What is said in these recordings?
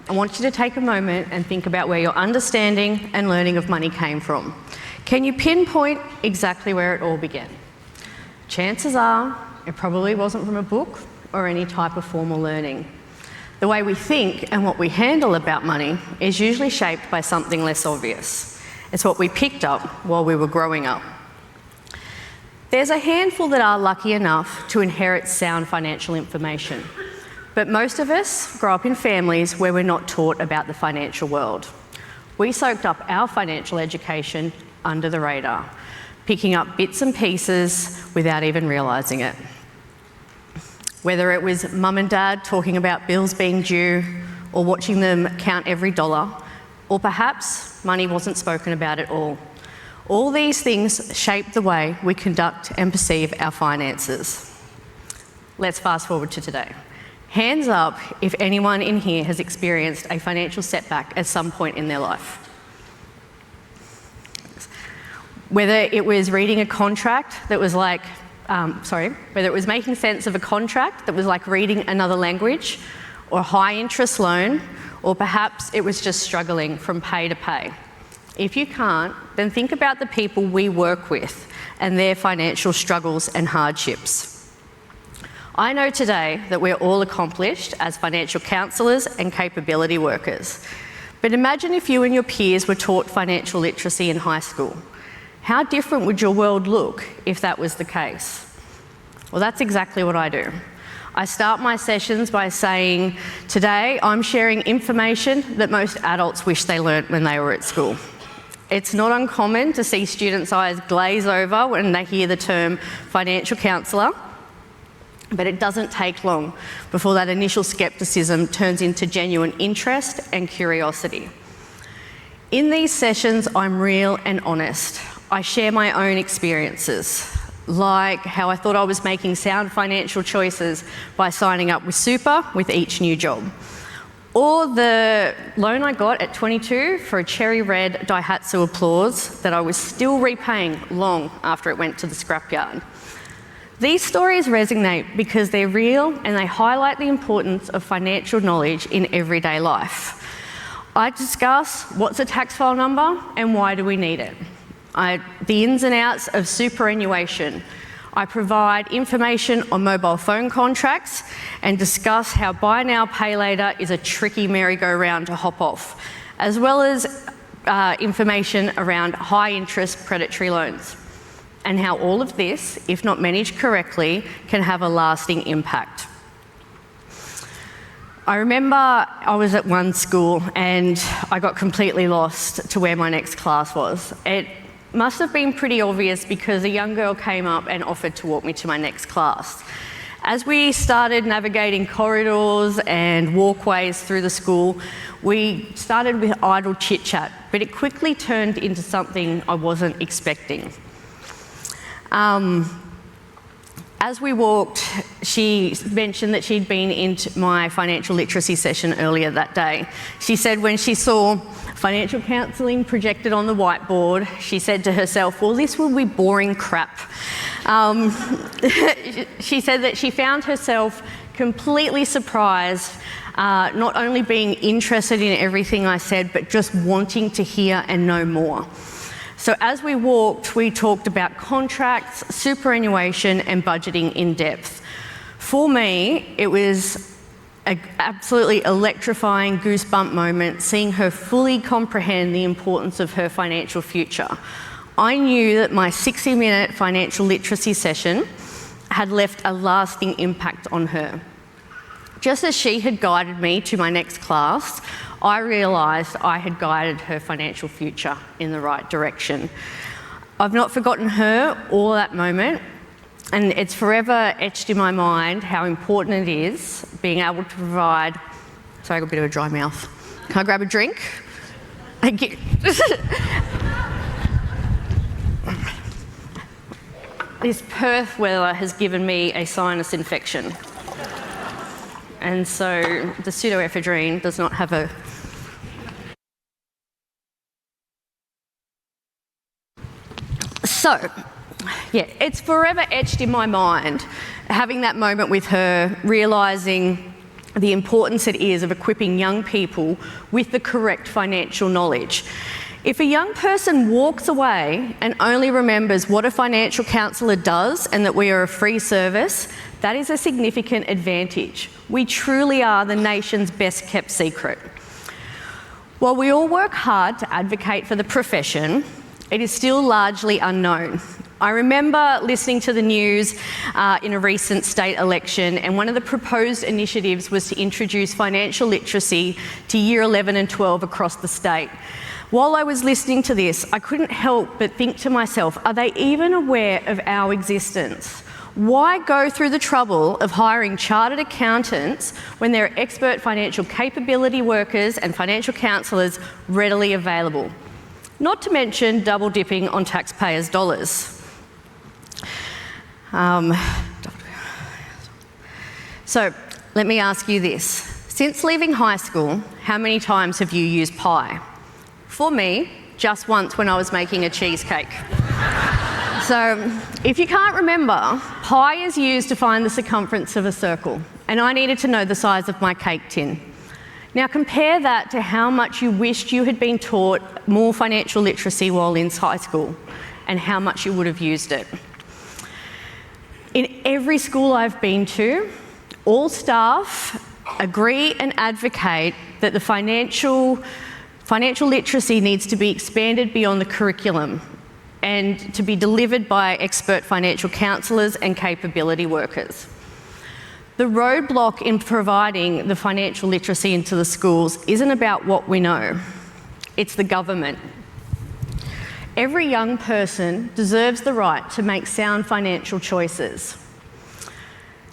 I want you to take a moment and think about where your understanding and learning of money came from. Can you pinpoint exactly where it all began? Chances are it probably wasn't from a book or any type of formal learning. The way we think and what we handle about money is usually shaped by something less obvious. It's what we picked up while we were growing up. There's a handful that are lucky enough to inherit sound financial information, but most of us grow up in families where we're not taught about the financial world. We soaked up our financial education under the radar, picking up bits and pieces without even realising it. Whether it was mum and dad talking about bills being due or watching them count every dollar, or perhaps money wasn't spoken about at all. All these things shape the way we conduct and perceive our finances. Let's fast forward to today. Hands up if anyone in here has experienced a financial setback at some point in their life. Whether it was reading a contract that was like, whether it was making sense of a contract that was like reading another language, or a high interest loan, or perhaps it was just struggling from pay to pay. If you can't, then think about the people we work with and their financial struggles and hardships. I know today that we're all accomplished as financial counsellors and capability workers. But imagine if you and your peers were taught financial literacy in high school. How different would your world look if that was the case? Well, that's exactly what I do. I start my sessions by saying, today I'm sharing information that most adults wish they learnt when they were at school. It's not uncommon to see students' eyes glaze over when they hear the term financial counsellor, but it doesn't take long before that initial scepticism turns into genuine interest and curiosity. In these sessions, I'm real and honest. I share my own experiences, like how I thought I was making sound financial choices by signing up with super with each new job, or the loan I got at 22 for a cherry red Daihatsu Applause that I was still repaying long after it went to the scrapyard. These stories resonate because they're real and they highlight the importance of financial knowledge in everyday life. I discuss what's a tax file number and why do we need it. The ins and outs of superannuation. I provide information on mobile phone contracts and discuss how buy now, pay later is a tricky merry-go-round to hop off, as well as information around high interest predatory loans and how all of this, if not managed correctly, can have a lasting impact. I remember I was at one school and I got completely lost to where my next class was. It must have been pretty obvious because a young girl came up and offered to walk me to my next class. As we started navigating corridors and walkways through the school, we started with idle chit-chat, but it quickly turned into something I wasn't expecting. As we walked, she mentioned that she'd been into my financial literacy session earlier that day. She said when she saw financial counselling projected on the whiteboard, she said to herself, well, this will be boring crap. She said that she found herself completely surprised, not only being interested in everything I said, but just wanting to hear and know more. So as we walked, we talked about contracts, superannuation and budgeting in depth. For me, it was an absolutely electrifying goosebump moment seeing her fully comprehend the importance of her financial future. I knew that my 60-minute financial literacy session had left a lasting impact on her. Just as she had guided me to my next class, I realised I had guided her financial future in the right direction. I've not forgotten her or that moment, and it's forever etched in my mind how important it is being able to provide... Sorry, I got a bit of a dry mouth. Can I grab a drink? Thank you. This Perth weather has given me a sinus infection. And so the pseudoephedrine does not have a... So, yeah, it's forever etched in my mind, having that moment with her, realising the importance it is of equipping young people with the correct financial knowledge. If a young person walks away and only remembers what a financial counsellor does and that we are a free service, that is a significant advantage. We truly are the nation's best kept secret. While we all work hard to advocate for the profession, it is still largely unknown. I remember listening to the news in a recent state election, and one of the proposed initiatives was to introduce financial literacy to year 11 and 12 across the state. While I was listening to this, I couldn't help but think to myself, are they even aware of our existence? Why go through the trouble of hiring chartered accountants when there are expert financial capability workers and financial counsellors readily available? Not to mention double dipping on taxpayers' dollars. So let me ask you this. Since leaving high school, how many times have you used pi? For me, just once when I was making a cheesecake. So if you can't remember, pi is used to find the circumference of a circle, and I needed to know the size of my cake tin. Now compare that to how much you wished you had been taught more financial literacy while in high school, and how much you would have used it. In every school I've been to, all staff agree and advocate that the financial literacy needs to be expanded beyond the curriculum and to be delivered by expert financial counsellors and capability workers. The roadblock in providing the financial literacy into the schools isn't about what we know, it's the government. Every young person deserves the right to make sound financial choices.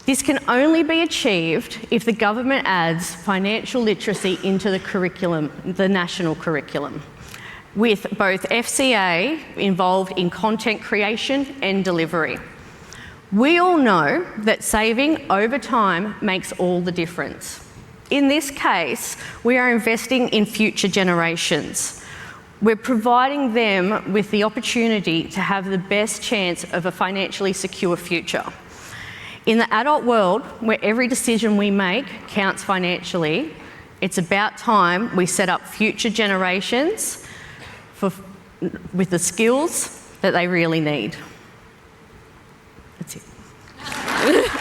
This can only be achieved if the government adds financial literacy into the curriculum, the national curriculum, with both FCA involved in content creation and delivery. We all know that saving over time makes all the difference. In this case, we are investing in future generations. We're providing them with the opportunity to have the best chance of a financially secure future. In the adult world, where every decision we make counts financially, it's about time we set up future generations with the skills that they really need. That's it.